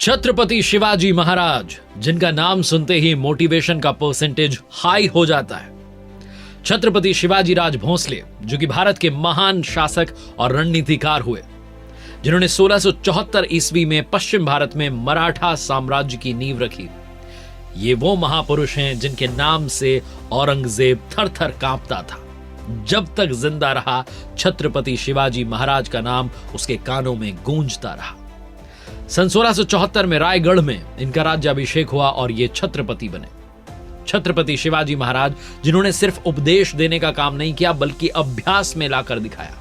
छत्रपति शिवाजी महाराज, जिनका नाम सुनते ही मोटिवेशन का परसेंटेज हाई हो जाता है। छत्रपति शिवाजी राज भोंसले, जो कि भारत के महान शासक और रणनीतिकार हुए, जिन्होंने 1674 ईस्वी में पश्चिम भारत में मराठा साम्राज्य की नींव रखी। ये वो महापुरुष हैं जिनके नाम से औरंगजेब थर थर कांपता था। जब तक जिंदा रहा, छत्रपति शिवाजी महाराज का नाम उसके कानों में गूंजता रहा। सन 1674 में रायगढ़ में इनका राज्याभिषेक हुआ और ये छत्रपति बने। छत्रपति शिवाजी महाराज, जिन्होंने सिर्फ उपदेश देने का काम नहीं किया बल्कि अभ्यास में लाकर दिखाया।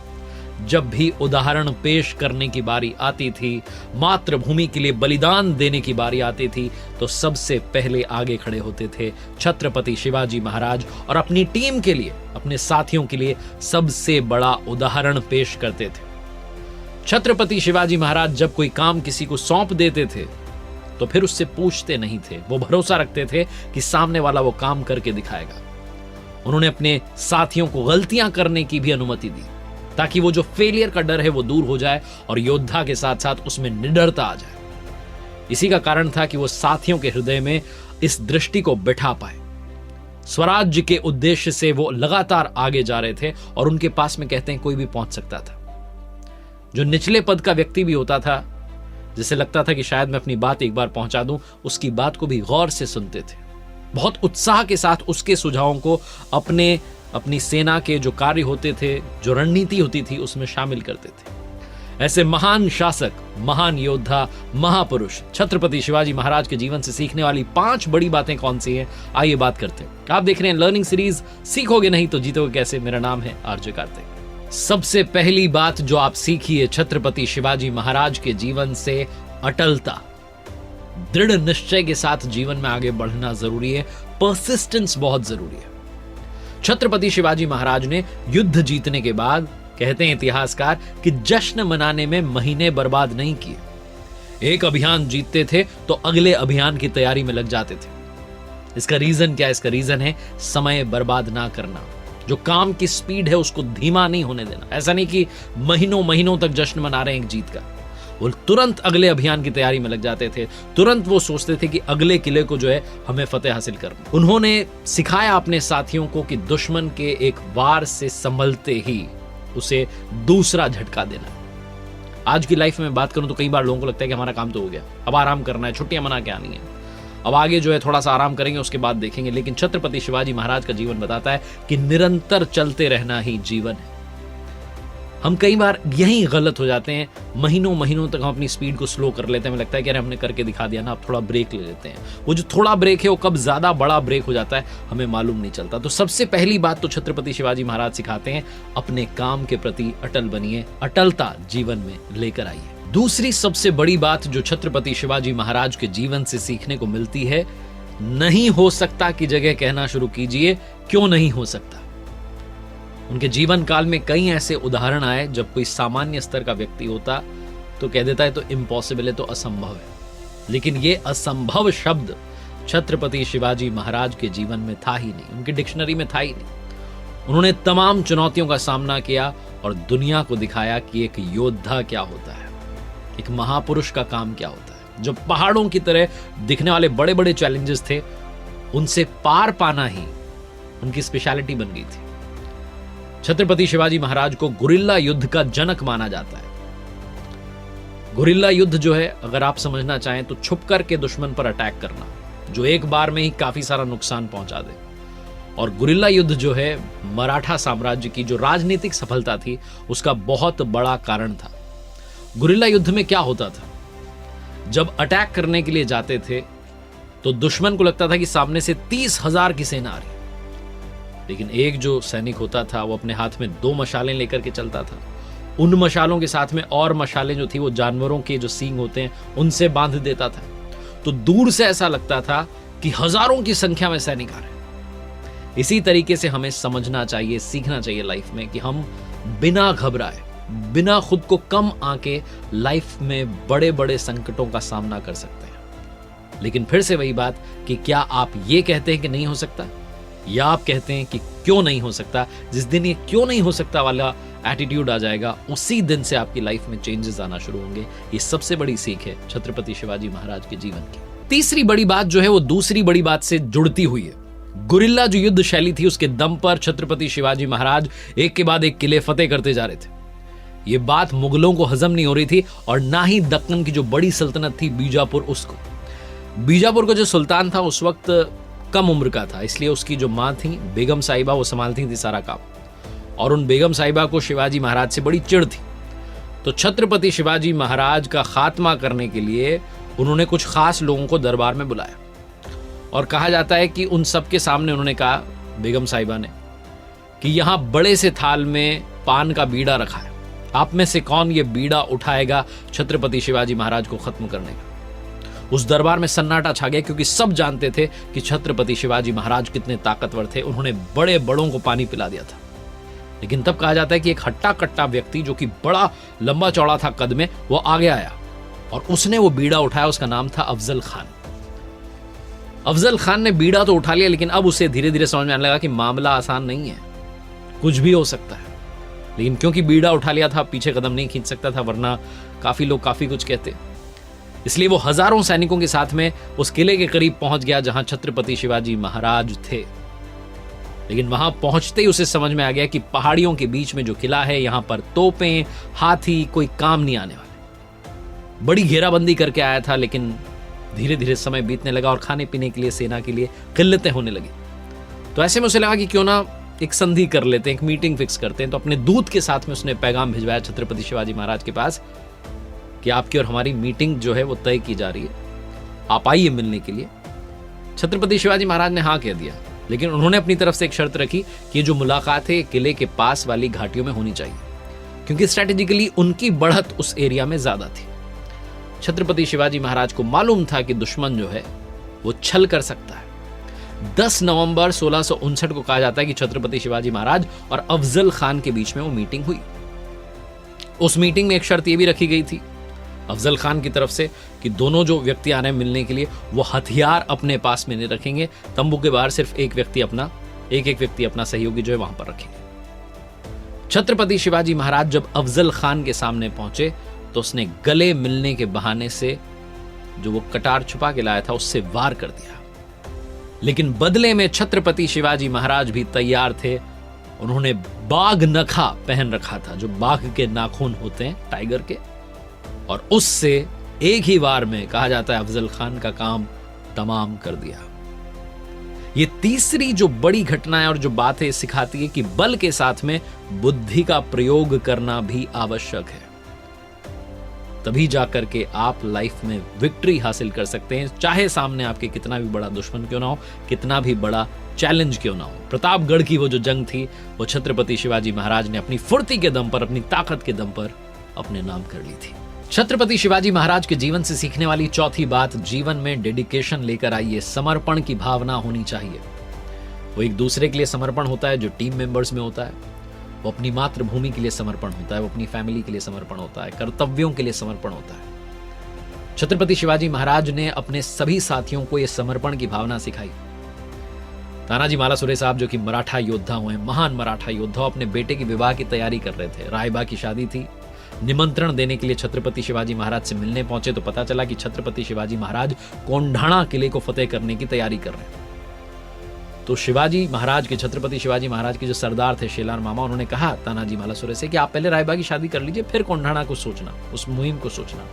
जब भी उदाहरण पेश करने की बारी आती थी, मातृभूमि के लिए बलिदान देने की बारी आती थी, तो सबसे पहले आगे खड़े होते थे छत्रपति शिवाजी महाराज और अपनी टीम के लिए, अपने साथियों के लिए सबसे बड़ा उदाहरण पेश करते थे। छत्रपति शिवाजी महाराज जब कोई काम किसी को सौंप देते थे तो फिर उससे पूछते नहीं थे। वो भरोसा रखते थे कि सामने वाला वो काम करके दिखाएगा। उन्होंने अपने साथियों को गलतियां करने की भी अनुमति दी ताकि वो जो फेलियर का डर है वो दूर हो जाए और योद्धा के साथ साथ उसमें निडरता आ जाए। इसी का कारण था कि वो साथियों के हृदय में इस दृष्टि को बिठा पाए। स्वराज्य के उद्देश्य से वो लगातार आगे जा रहे थे और उनके पास में कहते हैं कोई भी पहुंच सकता था। जो निचले पद का व्यक्ति भी होता था, जिसे लगता था कि शायद मैं अपनी बात एक बार पहुंचा दूं, उसकी बात को भी गौर से सुनते थे। बहुत उत्साह के साथ उसके सुझावों को अपनी सेना के जो कार्य होते थे, जो रणनीति होती थी, उसमें शामिल करते थे। ऐसे महान शासक, महान योद्धा, महापुरुष छत्रपति शिवाजी महाराज के जीवन से सीखने वाली 5 बड़ी बातें कौन सी हैं, आइए बात करते हैं। आप देख रहे हैं लर्निंग सीरीज सीखोगे नहीं तो जीतोगे कैसे। मेरा नाम है आरजे कार्तिक। सबसे पहली बात जो आप सीखिए छत्रपति शिवाजी महाराज के जीवन से, अटलता। दृढ़ निश्चय के साथ जीवन में आगे बढ़ना जरूरी है। परसिस्टेंस बहुत जरूरी है। छत्रपति शिवाजी महाराज ने युद्ध जीतने के बाद, कहते हैं इतिहासकार, कि जश्न मनाने में महीने बर्बाद नहीं किए। एक अभियान जीतते थे तो अगले अभियान की तैयारी में लग जाते थे। इसका रीजन क्या है? इसका रीजन है समय बर्बाद ना करना। जो काम की स्पीड है उसको धीमा नहीं होने देना। ऐसा नहीं कि महीनों महीनों तक जश्न मना रहे हैं एक जीत का। वो तुरंत अगले अभियान की तैयारी में लग जाते थे। तुरंत वो सोचते थे कि अगले किले को जो है हमें फतेह हासिल करना। उन्होंने सिखाया अपने साथियों को कि दुश्मन के एक वार से संभलते ही उसे दूसरा झटका देना। आज की लाइफ में बात करूं तो कई बार लोगों को लगता है कि हमारा काम तो हो गया, अब आराम करना है, छुट्टियां मना के आनी है, अब आगे जो है थोड़ा सा आराम करेंगे, उसके बाद देखेंगे। लेकिन छत्रपति शिवाजी महाराज का जीवन बताता है कि निरंतर चलते रहना ही जीवन है। हम कई बार यही गलत हो जाते हैं। महीनों महीनों तक हम अपनी स्पीड को स्लो कर लेते हैं। हमें लगता है कि अरे हमने करके दिखा दिया ना, अब थोड़ा ब्रेक ले लेते हैं। वो जो थोड़ा ब्रेक है वो कब ज्यादा बड़ा ब्रेक हो जाता है हमें मालूम नहीं चलता। तो सबसे पहली बात तो छत्रपति शिवाजी महाराज सिखाते हैं, अपने काम के प्रति अटल बनिए, अटलता जीवन में लेकर आइए। दूसरी सबसे बड़ी बात जो छत्रपति शिवाजी महाराज के जीवन से सीखने को मिलती है, नहीं हो सकता की जगह कहना शुरू कीजिए क्यों नहीं हो सकता। उनके जीवन काल में कई ऐसे उदाहरण आए जब कोई सामान्य स्तर का व्यक्ति होता तो कह देता है तो इम्पॉसिबल है, तो असंभव है। लेकिन ये असंभव शब्द छत्रपति शिवाजी महाराज के जीवन में था ही नहीं, उनकी डिक्शनरी में था ही नहीं। उन्होंने तमाम चुनौतियों का सामना किया और दुनिया को दिखाया कि एक योद्धा क्या होता है, एक महापुरुष का काम क्या होता है। जो पहाड़ों की तरह दिखने वाले बड़े बड़े चैलेंजेस थे, उनसे पार पाना ही उनकी स्पेशलिटी बन गई थी। छत्रपति शिवाजी महाराज को गुरिल्ला युद्ध का जनक माना जाता है। गुरिल्ला युद्ध जो है, अगर आप समझना चाहें तो छुप करके दुश्मन पर अटैक करना, जो एक बार में ही काफी सारा नुकसान पहुंचा दे। और गुरिल्ला युद्ध जो है, मराठा साम्राज्य की जो राजनीतिक सफलता थी उसका बहुत बड़ा कारण था। गुरिल्ला युद्ध में क्या होता था, जब अटैक करने के लिए जाते थे तो दुश्मन को लगता था कि सामने से 30,000 की सेना आ रही, लेकिन एक जो सैनिक होता था वो अपने हाथ में 2 मशालें लेकर के चलता था। उन मशालों के साथ में और मशालें जो थी वो जानवरों के जो सींग होते हैं उनसे बांध देता था। तो दूर से ऐसा लगता था कि हजारों की संख्या में सैनिक आ रहे हैं। इसी तरीके से हमें समझना चाहिए, सीखना चाहिए लाइफ में कि हम बिना घबराए, बिना खुद को कम आके लाइफ में बड़े बड़े संकटों का सामना कर सकते हैं। लेकिन फिर से वही बात कि क्या आप ये कहते हैं कि नहीं हो सकता? या आप कहते हैं कि क्यों नहीं हो सकता, जिस दिन ये क्यों नहीं हो सकता वाला एटीट्यूड आ जाएगा, उसी दिन से आपकी लाइफ में चेंजेस आना शुरू होंगे। ये सबसे बड़ी सीख है छत्रपति शिवाजी महाराज के जीवन की। तीसरी बड़ी बात जो है वो दूसरी बड़ी बात से जुड़ती हुई है। गुरिल्ला जो युद्ध शैली थी उसके दम पर छत्रपति शिवाजी महाराज एक के बाद एक किले फतेह करते जा रहे थे। ये बात मुगलों को हजम नहीं हो रही थी और ना ही दक्कन की जो बड़ी सल्तनत थी बीजापुर उसको। बीजापुर का जो सुल्तान था उस वक्त कम उम्र का था, इसलिए उसकी जो मां थी बेगम साहिबा वो संभालती थी सारा काम, और उन बेगम साहिबा को शिवाजी महाराज से बड़ी चिढ़ थी। तो छत्रपति शिवाजी महाराज का खात्मा करने के लिए उन्होंने कुछ खास लोगों को दरबार में बुलाया और कहा जाता है कि उन सबके सामने उन्होंने कहा, बेगम साहिबा ने, कि यहां बड़े से थाल में पान का बीड़ा रखा है, आप में से कौन ये बीड़ा उठाएगा छत्रपति शिवाजी महाराज को खत्म करने का। उस दरबार में सन्नाटा छा गया क्योंकि सब जानते थे कि छत्रपति शिवाजी महाराज कितने ताकतवर थे, उन्होंने बड़े बड़ों को पानी पिला दिया था। लेकिन तब कहा जाता है कि एक हट्टा कट्टा व्यक्ति जो कि बड़ा लंबा चौड़ा था कद में, वो आगे आया और उसने वो बीड़ा उठाया। उसका नाम था अफजल खान। अफजल खान ने बीड़ा तो उठा लिया, लेकिन अब उसे धीरे धीरे समझ में आने लगा कि मामला आसान नहीं है, कुछ भी हो सकता है। लेकिन क्योंकि बीड़ा उठा लिया था, पीछे कदम नहीं खींच सकता था, वरना काफी लोग काफी कुछ कहते। इसलिए वो हजारों सैनिकों के साथ में उस किले के करीब पहुंच गया जहां छत्रपति शिवाजी महाराज थे। लेकिन वहां पहुंचते ही उसे समझ में आ गया कि पहाड़ियों के बीच में जो किला है, यहां पर तोपें, हाथी कोई काम नहीं आने वाले। बड़ी घेराबंदी करके आया था, लेकिन धीरे धीरे समय बीतने लगा और खाने पीने के लिए सेना के लिए किल्लतें होने लगी। तो ऐसे में उसे लगा कि क्यों ना एक संधि कर लेते हैं, एक मीटिंग फिक्स करते हैं। तो अपने दूत के साथ में उसने पैगाम भिजवाया छत्रपति शिवाजी महाराज के पास कि आपकी और हमारी मीटिंग जो है वो तय की जा रही है, आप आइए मिलने के लिए। छत्रपति शिवाजी महाराज ने हाँ कह दिया, लेकिन उन्होंने अपनी तरफ से एक शर्त रखी कि ये जो मुलाकात है किले के पास वाली घाटियों में होनी चाहिए, क्योंकि स्ट्रेटेजिकली उनकी बढ़त उस एरिया में ज्यादा थी। छत्रपति शिवाजी महाराज को मालूम था कि दुश्मन जो है वो छल कर सकता है। 10 नवंबर 1659 को कहा जाता है कि छत्रपति शिवाजी महाराज और अफजल खान के बीच में वो मीटिंग हुई। उस मीटिंग में एक शर्त ये भी रखी गई थी अफजल खान की तरफ से कि दोनों जो व्यक्ति आ रहे हैं मिलने के लिए, वो हथियार अपने पास में नहीं रखेंगे, तंबू के बाहर सिर्फ एक व्यक्ति अपना सहयोगी जो है वहां पर रखेंगे। छत्रपति शिवाजी महाराज जब अफजल खान के सामने पहुंचे तो उसने गले मिलने के बहाने से जो वो कटार छुपा के लाया था उससे वार कर दिया। लेकिन बदले में छत्रपति शिवाजी महाराज भी तैयार थे। उन्होंने बाघ नखा पहन रखा था, जो बाघ के नाखून होते हैं टाइगर के, और उससे एक ही वार में कहा जाता है अफजल खान का काम तमाम कर दिया। ये तीसरी जो बड़ी घटना है और जो बात है सिखाती है कि बल के साथ में बुद्धि का प्रयोग करना भी आवश्यक है। तभी जाकर के आप लाइफ में विक्ट्री हासिल कर सकते हैं, चाहे सामने आपके कितना भी बड़ा दुश्मन क्यों ना हो, कितना भी बड़ा चैलेंज क्यों ना हो। प्रतापगढ़ की वो जो जंग थी वो छत्रपति शिवाजी महाराज ने अपनी फुर्ती के दम पर, अपनी ताकत के दम पर अपने नाम कर ली थी। छत्रपति शिवाजी महाराज के जीवन से सीखने वाली चौथी बात, जीवन में डेडिकेशन लेकर आइए, समर्पण की भावना होनी चाहिए। वो एक दूसरे के लिए समर्पण होता है जो टीम मेंबर्स में होता है, वो अपनी मातृभूमि के लिए समर्पण होता है, वो अपनी फैमिली के लिए समर्पण होता है, कर्तव्यों के लिए समर्पण होता है। छत्रपति शिवाजी महाराज ने अपने सभी साथियों को यह समर्पण की भावना सिखाई। तानाजी मालुसरे साहब जो कि मराठा योद्धा हुए, महान मराठा योद्धा, अपने बेटे की विवाह की तैयारी कर रहे थे। रायबा की शादी थी, निमंत्रण देने के लिए छत्रपति शिवाजी महाराज से मिलने पहुंचे तो पता चला कि छत्रपति शिवाजी महाराज कोंढाणा किले को फतेह करने की तैयारी कर रहे हैं। तो शिवाजी महाराज के, छत्रपति शिवाजी महाराज के जो सरदार थे शेलार मामा, उन्होंने कहा तानाजी मालुसरे से कि आप पहले रायबा की शादी कर लीजिए, फिर कोंढाणा को सोचना, उस मुहिम को सोचना।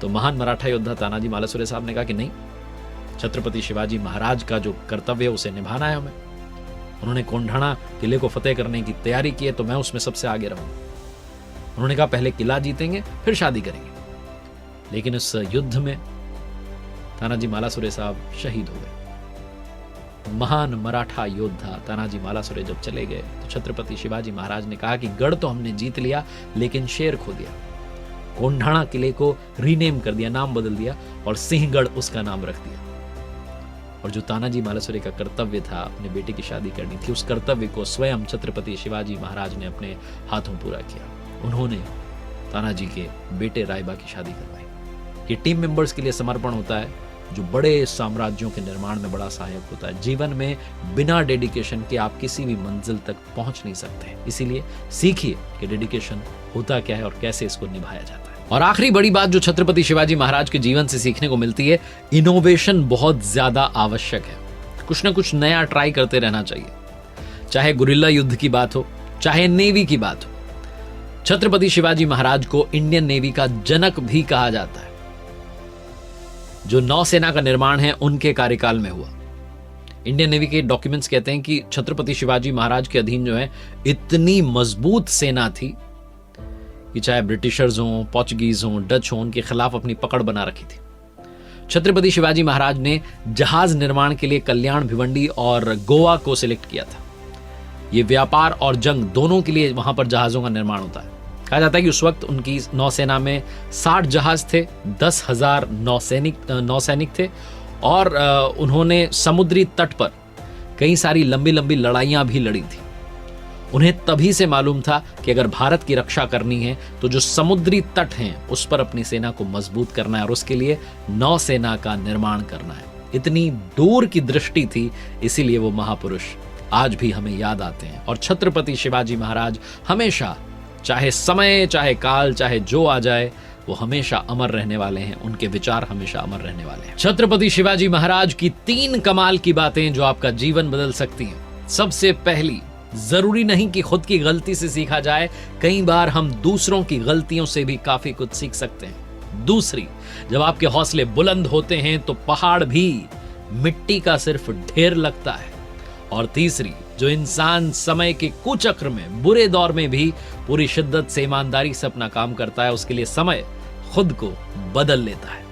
तो महान मराठा योद्धा तानाजी मालुसरे साहब ने कहा कि नहीं, छत्रपति शिवाजी महाराज का जो कर्तव्य है उसे निभाना है हमें। उन्होंने कोंढाणा किले को फतेह करने की तैयारी की है तो मैं उसमें सबसे आगे रहूंगा। उन्होंने कहा पहले किला जीतेंगे फिर शादी करेंगे। लेकिन इस युद्ध में तानाजी मालुसरे साहब शहीद हो गए। महान मराठा योद्धा तानाजी मालुसरे जब चले गए तो छत्रपति शिवाजी महाराज ने कहा कि गढ़ तो हमने जीत लिया लेकिन शेर खो दिया। कोंढाणा किले को रीनेम कर दिया, नाम बदल दिया और सिंहगढ़ उसका नाम रख दिया। और जो तानाजी मालुसरे का कर्तव्य था, अपने बेटे की शादी करनी थी, उस कर्तव्य को स्वयं छत्रपति शिवाजी महाराज ने अपने हाथों पूरा किया। उन्होंने तानाजी के बेटे रायबा की शादी करवाई। ये टीम मेंबर्स के लिए समर्पण होता है, जो बड़े साम्राज्यों के निर्माण में बड़ा सहायक होता है। जीवन में बिना डेडिकेशन के आप किसी भी मंजिल तक पहुंच नहीं सकते, इसीलिए सीखिए कि डेडिकेशन होता क्या है और कैसे इसको निभाया जाता है। और आखिरी बड़ी बात जो छत्रपति शिवाजी महाराज के जीवन से सीखने को मिलती है, इनोवेशन बहुत ज्यादा आवश्यक है। कुछ ना कुछ नया ट्राई करते रहना चाहिए, चाहे गुरिल्ला युद्ध की बात हो, चाहे नेवी की बात हो। छत्रपति शिवाजी महाराज को इंडियन नेवी का जनक भी कहा जाता है। जो नौसेना का निर्माण है उनके कार्यकाल में हुआ। इंडियन नेवी के डॉक्यूमेंट्स कहते हैं कि छत्रपति शिवाजी महाराज के अधीन जो है इतनी मजबूत सेना थी कि चाहे ब्रिटिशर्स हों, पोर्चुगीज हों, डच हों, उनके खिलाफ अपनी पकड़ बना रखी थी। छत्रपति शिवाजी महाराज ने जहाज निर्माण के लिए कल्याण, भिवंडी और गोवा को सिलेक्ट किया था। ये व्यापार और जंग दोनों के लिए वहां पर जहाजों का निर्माण होता है। कहा जाता है कि उस वक्त उनकी नौसेना में 60 जहाज थे, 10,000 नौसैनिक थे और उन्होंने समुद्री तट पर कई सारी लंबी लंबी लड़ाइयां भी लड़ी थी। उन्हें तभी से मालूम था कि अगर भारत की रक्षा करनी है तो जो समुद्री तट हैं उस पर अपनी सेना को मजबूत करना है और उसके लिए नौसेना का निर्माण करना है। इतनी दूर की दृष्टि थी, इसीलिए वो महापुरुष आज भी हमें याद आते हैं। और छत्रपति शिवाजी महाराज हमेशा, चाहे समय, चाहे काल, चाहे जो आ जाए, वो हमेशा अमर रहने वाले हैं। उनके विचार हमेशा अमर रहने वाले हैं। छत्रपति शिवाजी महाराज की 3 कमाल की बातें जो आपका जीवन बदल सकती हैं। सबसे पहली, जरूरी नहीं कि खुद की गलती से सीखा जाए, कई बार हम दूसरों की गलतियों से भी काफी कुछ सीख सकते हैं। दूसरी, जब आपके हौसले बुलंद होते हैं तो पहाड़ भी मिट्टी का सिर्फ ढेर लगता है। और तीसरी, जो इंसान समय के कुचक्र में, बुरे दौर में भी पूरी शिद्दत से, ईमानदारी से अपना काम करता है, उसके लिए समय खुद को बदल लेता है।